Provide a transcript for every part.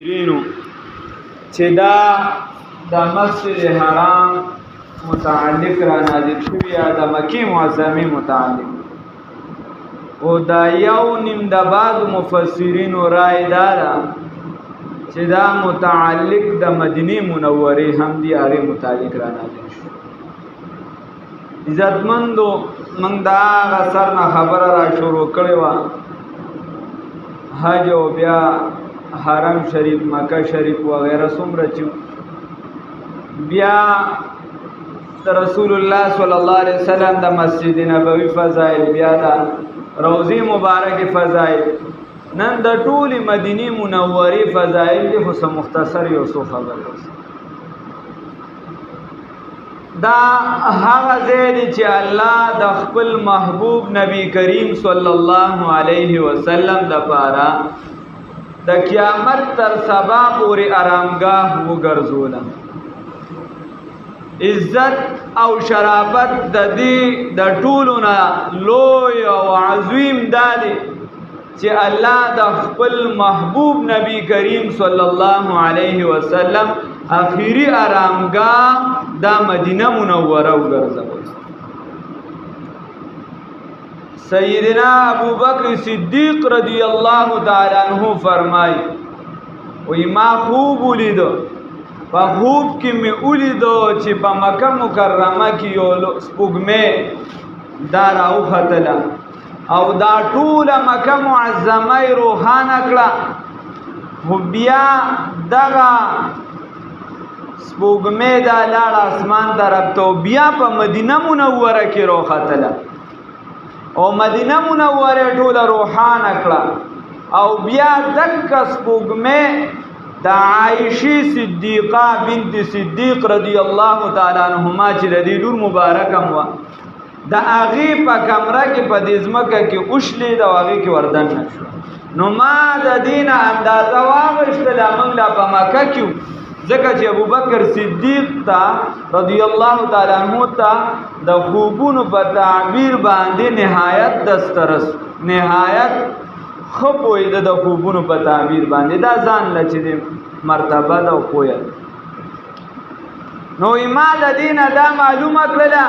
رینو چې دا د مسجد حرام متعلق را نازل شوی یا د مکی معظمه متعلق او دا یو نیم د بعض مفسرین رائے دارا چې دا متعلق د مدینه منوره هم دی هغه متعلق را نازل شو. عزتمندو من دا غسر نه خبره را شروع کړې و حج او بیا حرم شریف مکه شریف وغیرہ څومره چې بیا رسول الله صلی الله علیه وسلم د مسجد نبوی فضائل بیا د روضه مبارک فضائل نن د ټول مدینه منوره فضائل دي خو مختصر یو څو خبره دا هغه ځای چې الله د خپل محبوب نبی کریم صلی الله علیه وسلم د پاره د قیامت تر سبا پورې آرامگاه وګرځول. عزت او شرافت د دې د ټولو نه لوی او عظیم دادی چې الله د خپل محبوب نبی کریم صلی الله علیه وسلم اخیری آرامگاه د مدینه منوره وګرځول. سیدنا ابو بکر صدیق رضی اللہ تعالی عنہ فرمائی وی ما خوب ولیدو په خوب کې می ولیدو چې په مکه مکرمه کې یو سپوږمۍ دا راوختله او دا ټوله مکه معظمه روښانه کړه خو بیا دغه سپوږمۍ دا لاړه اسمان طرف ته بیا په مدینه منوره کې راوختله او مدینه منوره ټوله روحانه کړه او بیا دک سپوږمۍ د عائشه صدیقه بنت صدیق رضی الله تعالی عنهما چې د دې لور مبارکه مو د هغه په کمره کې په دې ځمکه کې اوښلې د هغه کې وردن نشو نو ما د دین اندازه واغشتل موږ لا په مکه کې ځکه چې ابوبکر صدیق تا رضی الله تعالی عنہ تا د خوبونو په تعبیر باندې نهایت دسترس نهایت خپوی د خوبونو په تعبیر باندې دا ځان لچې مرتبه دا کوی نو ایمان د دین دا معلومه کړه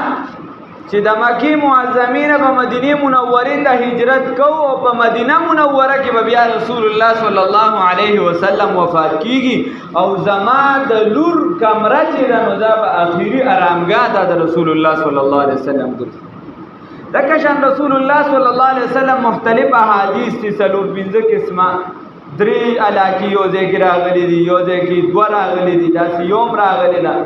چې د مکی معظمین په مدینه منوره ته هجرت کو او په مدینه منوره کې بیا رسول الله صلی الله علیه وسلم وفات کیږي او زما د لور کمره چې د نو په اخیری آرامگاه د رسول الله صلی الله علیه وسلم ګرځي دغه شان رسول الله صلی الله علیه وسلم مختلف احادیث چې سلور پنځه قسمه درې علاقې یو ځای راغلي دي یو ځای کې دوه راغلي دي دا یوم راغلي ده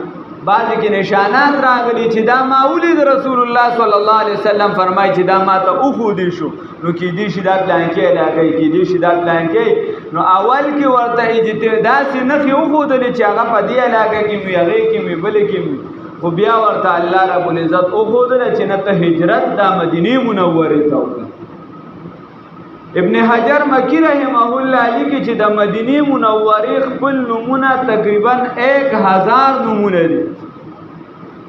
بعض کې نشانات راغلي چې دا مولد رسول الله صلی الله علیه وسلم فرمایي چې دا ماته او خو دي شو نو کې دي شي دا پلان کې علاقې کې دي شي دا پلان کې نو اول کې ورته اجتهاد نه خو خو د چې هغه په دې علاقې کې وي هغه کې وي بل کې وي خو بیا ورته الله رب العزت او خو د چې نه ته هجرت د مدینه منوره ته وکړه. ابن حجر مکی رحمه الله علی کې چې د مدینه منوره خپل نمونه تقریبا 1000 نمونه دي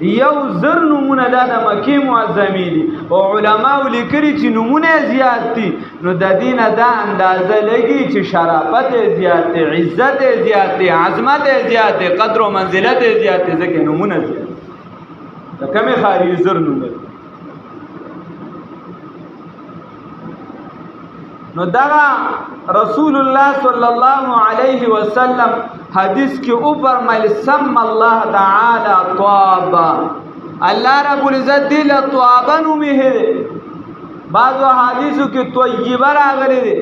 یو زر نمونه د مکی معظمه دي او علما لیکلي چې نمونه زیات دي نو د دینه دا اندازه لګي چې شرافت زیات دي عزت زیات دي عظمت زیات دي قدر او منزلت زیات دي ځکه نمونه زیات د کمی خاري زر نمونه نو دا رسول الله صلی الله علیه وسلم حدیث کې او فرمایل سم الله تعالی طابا الله رب العزت دل طابا نومه بعضو حدیثو کې طیبه راغلي دي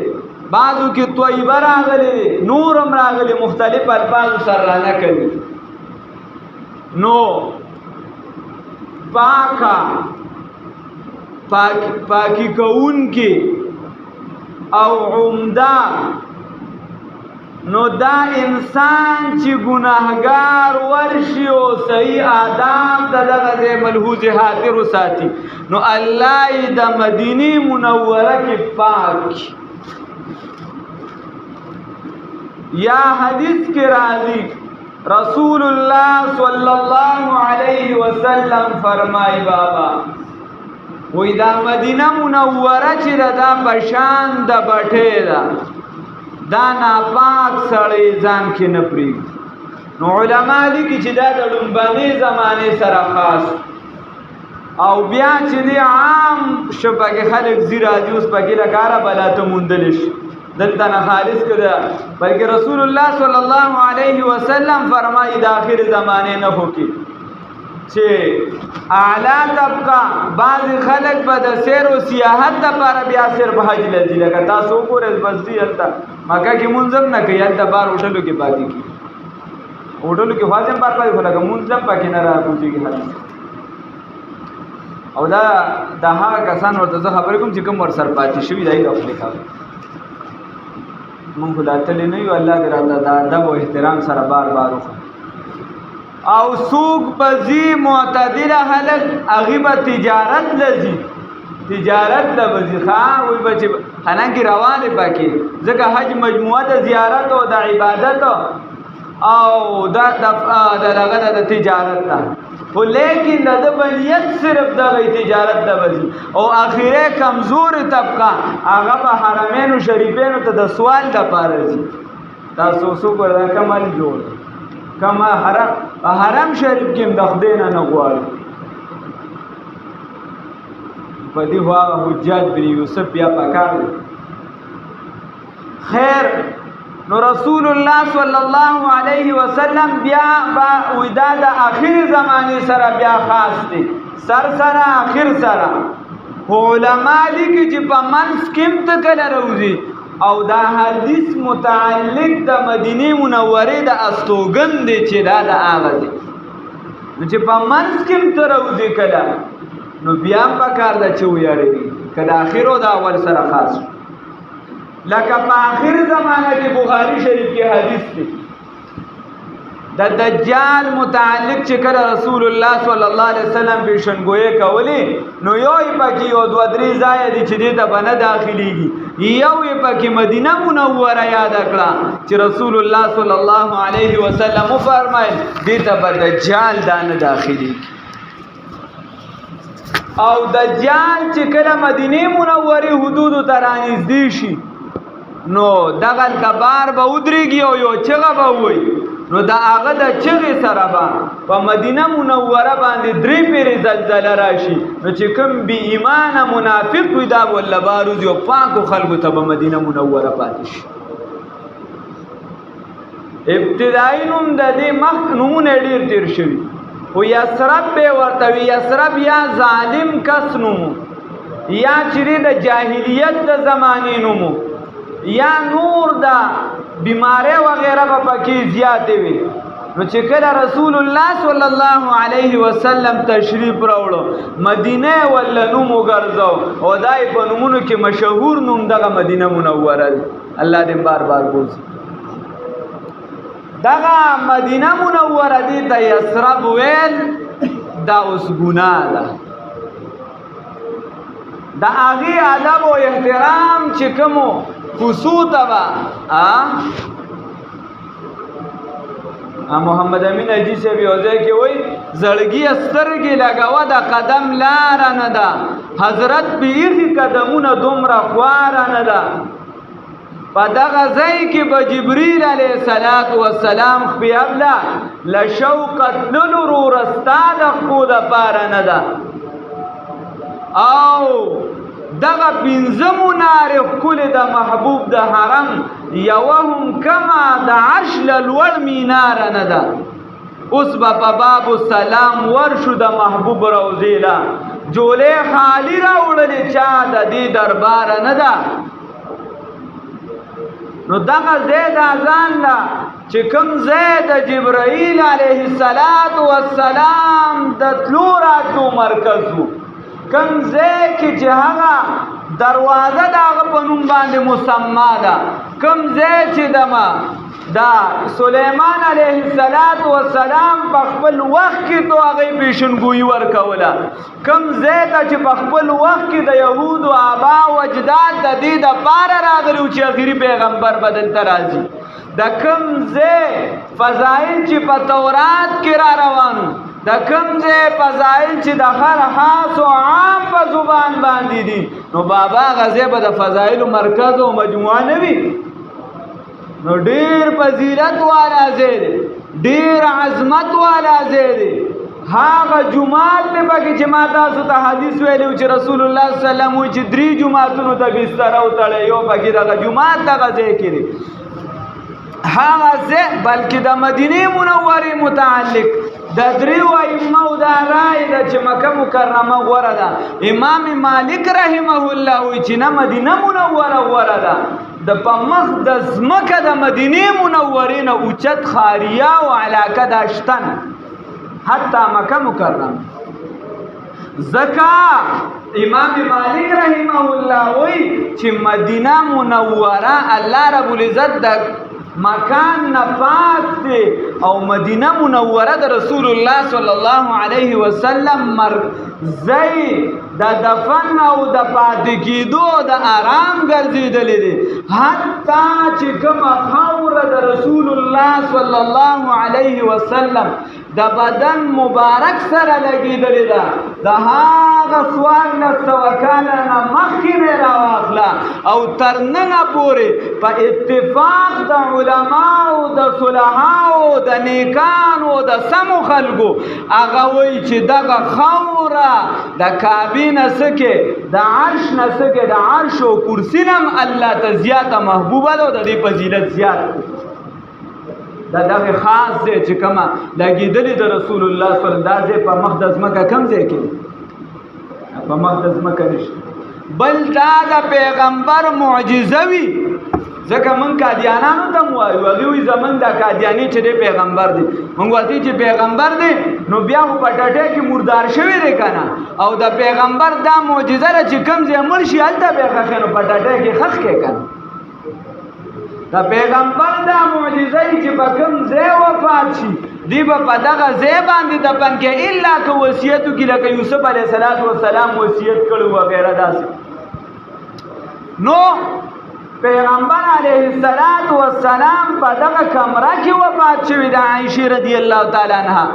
بعضو کې طیبه راغلي دي نورم راغلي مختلف الفاظ سره نه کوي نو پاکی کون کې او عمدہ نو دا انسان چې گناهگار ورشي او صحیح آداب دغه ملحوظ حاضر ساتي نو الله د مدینه منوره کې پاک یا حدیث کې راځي رسول الله صلی الله علیه وسلم فرمای بابا وی دا مدینه منوره چې دا پشان د بټه ده دا ناپاک سړی ځان کې نه پرېږدي. نو علما لیکي چې دا د لومبنۍ زمانې سره خاص او بیا چې دی عام شو پکې خلک ځي راځي اوس پکې لکاره بلاته موندلی شي دلته نه خالص کده بلکې رسول الله صلی الله علیه وسلم فرمایي د آخر زمانې نه هو کې چې اعلی طبقه بعض خلک به د سیر او سیاحت لپاره بیا صرف حج لځي لکه تاسو وګورئ بس دی هلته مکه کې مونځ هم نه کوي هلته بار هوټلو کې پاتې کېږي هوټلو کې خواځ هم بار پاتې خو لکه مونځ هم پکې نه راپوځېږي هلته او دا هغه کسان ورته زه خبرې کوم چې کوم ورسره پاتې شوي دی خپلې کوي مونږ خو دا تللی نه یو الله دې راته د ادب او احترام سره بار بار وښه او څوک به ځي معتدله هلک هغې به تجارت له ځي تجارت له به ځي ښه وایي به چې حالانکې روانې پکې ځکه حج مجموعه د زیارت او د عبادت او د تجارت ده خو لیکن د بنیت صرف دغه تجارت د وځي او اخیره کمزور طبقه هغه په حرمینو شریفینو ته د سوال د پاره ځي تاسو څو ګورئ کمال جوړ کما حرم شریف کې د خدای نه غواړي په دې هغه حجاج بن یوسف بیا پکار خیر نو رسول الله صلی الله علیه وسلم بیا با ودا د اخر زمانه سره بیا خاص دي سره اخر سره علماء لیکي چې په منځ کې ته کله راوځي او دا حدیث متعلق د مدینه منوره د استوګن دي چې دا د هغه دي نو چې په منځ کې ته راوځي کله نو بیا په کار د چویاړي کله اخر او د اول سره خاص لکه په آخر زمانه کې بخاری شریف کې حدیث دی د دجال متعلق چې کله رسول الله صلی الله علیه وسلم پیشنګویی کولی نو یو یې پکې یو دوه درې ځایه دي چې دې ته به نه داخلېږي یو یې پکې مدینه منوره یاده کړه چې رسول الله صلی الله علیه وسلم وفرمایل دې ته به دجال دا نه داخلېږي او دجال چې کله مدینه منورې حدودو ته رانږدې شي نو دغه کبار به ودرېږي او یو چغه به ووایي نو د هغه د چغې سره به په مدینه منوره باندې درې پیرې زلزله راشي نو چې کوم بې ایمانه منافق وي دا به والله باروځي او پاکو خلکو ته به مدینه منوره پاتې شي ابتدایي نوم د دې مخ نومونه ډېر تېر شوي خو یثرب به ورته وي یثرب یا ظالم کس نومو یا چې د جاهلیت د زمانې نومو یا نور دا بیماری وغیرہ په پکې زیاتې وي نو چې کله رسول الله صلی الله علیه وسلم تشریف راوړو مدینه ول نوم وګرځاو او دای په نومونو کې مشهور نوم دغه مدینه منوره دی الله دې بار بار بوزي دغه مدینه منوره دی ته یثرب ویل دا اوس ګناه ده د هغې ادب او احترام چې کومو خصوصا با محمد امین اجی سے بھی ہوځه کې وای زړګي سترګې لګاوه د قدم لار نه ده حضرت بیخي قدمونه دومره خوار نه ده په دغه ځای کې به جبرئیل علیه السلام خپې ابله لشوقت للرو رستا د خپو دپاره نه ده او دغه پنځه منارې ښکلې د محبوب د حرم یوه هم کمه د عرش له لوړ میناره نه ده اوس به په باب السلام ورشو د محبوب روضې له جولې خالي راوړلې چا د دې درباره نه ده نو دغه ځای د اذان ده چې کوم ځای د جبرائیل علیه السلام د تلو راتلو مرکز و کوم ځای کې چې هغه دروازه د هغه په نوم باندې مسما ده کوم ځای چې دا سلیمان علیه السلام په خپل وخت کې تو هغې پیشنګویي ورکوله کوم ځای ته چې په خپل وخت کې د یهودو آبا و اجداد د دې دپاره راغلي و چې اخري پیغمبر به دلته راځي د کوم ځای فضایل چې په تورات کې را روانو د کوم ځای فضایل چې د هر خاص او عام په زبان باندې دي نو بابا هغه ځای به د فضایلو مرکز او مجموعه نه وي نو ډیر فضیلت والا ځای دی، ډیر عظمت والا ځای دی. هغه جمعات دی پکې چې ما تاسو ته حدیث ویلو چې رسول الله صلی الله علیه وسلم وایي چې 3 جمعاتونو ته بستر وتړی، یو پکې دغه جمعات دغه ځای کې دی. هغه ځای بلکې د مدینې منورې متعلق د 3 ائمه دا رائے ده چې مکه مکرمه غوره ده. امام مالک رحمه الله وایي چې نه مدینه منوره غوره ده. د په مخ د ځمکه د مدینې منورې نه اوچت خاریه او علاقه دا شته نه، حتی مکه مکرمه. ځکه امام مالک رحمه الله وایي چې مدینه منوره الله رب العزت د مکان نه پاک دی او مدینه منوره د رسول الله صلی الله علیه وسلم مرزی د دفن او د پاتې کېدو د آرام ګرځېدلې دی. حتی چې کومه خاوره د رسول الله صلی الله علیه وسلم د بدن مبارک سره لګېدلې ده، د هغه 1400 کاله نه مخکې مې راواخله او تر ننه پورې په اتفاق د علماو د صلحاو د نیکانو د سمو خلکو هغه وایي چې دغه خاوره د کعبې نه څه د عرش نه څه د عرش او کرسي نه هم الله ته زیاته محبوبه ده او د دې فضیلت زیات دی. دا دغه خاص دی چې کومه لګېدلې د رسول الله صلی الله علیه وسلم په مخ د ځمکه کم ځای کې په مخ د ځمکه نشته. بل دا د پیغمبر معجزه وي، ځکه موږ قادیانانو ته هم وایو، هغوی وایي زموږ د قادیاني چې دی پیغمبر دی. موږ ورته چې پیغمبر دی نو بیا خو په ټټۍ کې مردار شوی دی که نه، او د پیغمبر دا معجزه ده چې کوم ځای مړ شي هلته بیا ښخې نو په ټټۍ کې ښخ کړې که نه. د پیغمبر دا معجزه چې په کوم ځای وفات شي دی به په دغه ځای باندې دفن کې، الا که وصیت وکړي لکه یوسف علیه السلام وصیت کړی وغیره داسې. نو پیغمبر علیه السلام په دغه کمره کې وفات شوی د عایشې رضی الله تعالی عنها.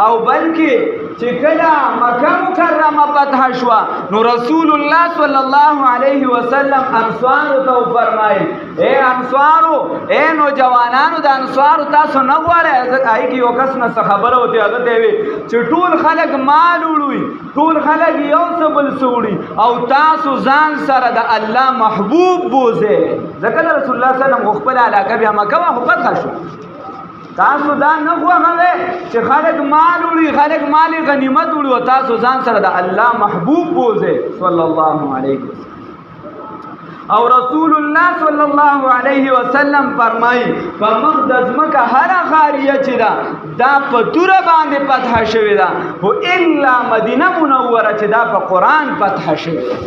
او بلکې چې کله مکه مکرمه فتح شوه نو رسول الله صلی الله علیه وسلم انصارو ته فرمایي اے انصارو، اے نوجوانانو د انصارو تاسو نه غواړئ. هغې کې یو کس نه څه خبره وتې، هغه ته یې ویل چې ټول خلک مال وړوي، ټول خلک یو څه بل څه وړي او تاسو ځان سره د الله محبوب بوځئ. ځکه د رسول الله صلی الله علیه وسلم خپله علاقه بیا مکه وه خو فتح شو. تاسو دا نه خوښوئ چې خلک مال وړي، خلک مال غنیمت وړي او تاسو ځان سره د الله محبوب بوځئ صلی الله علیه وسلم. او رسول الله صلی الله علیه وسلم فرمایي په مخ د ځمکه هره خاریه چې ده دا په توره باندې فتح شوې ده، خو الا مدینه منوره چې دا په قرآن فتح شوې ده،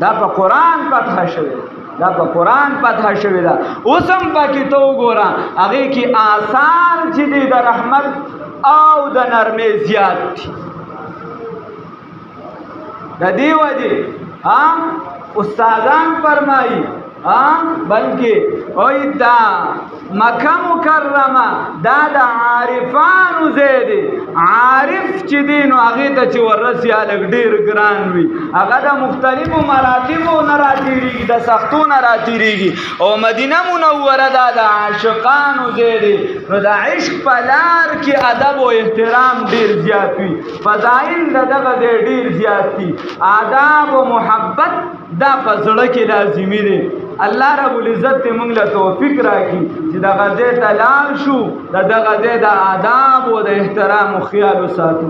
دا په قرآن فتح شوې ده، دا په قرآن فتح شوې ده. اوس هم پکې ته وګوره هغې کې آثار چې دی د رحمت او د نرمۍ زیات دي. د دې وجې استادان فرمایي بلکې وایي دا مکه مکرمه دا د عارفانو ځای دی. عارف چې دی نو هغې ته چې وررسي هلک ډېر ګران وي، هغه د مختلفو مراتبو نه راتېرېږي، د سختو نه راتېرېږي. او مدینه منوره دا د عاشقانو ځای دی. نو د عشق په لار کې ادب او احترام ډېر زیات وي، فضایل د دغه ځای ډېر زیات دي. آداب او محبت دا په زړه کې لازمي دی. الله رب العزت موږ له توفیق راکړي چې دغه ځای ته لاړ شو، د دغه ځای د آداب او د احترام خیال وساتو.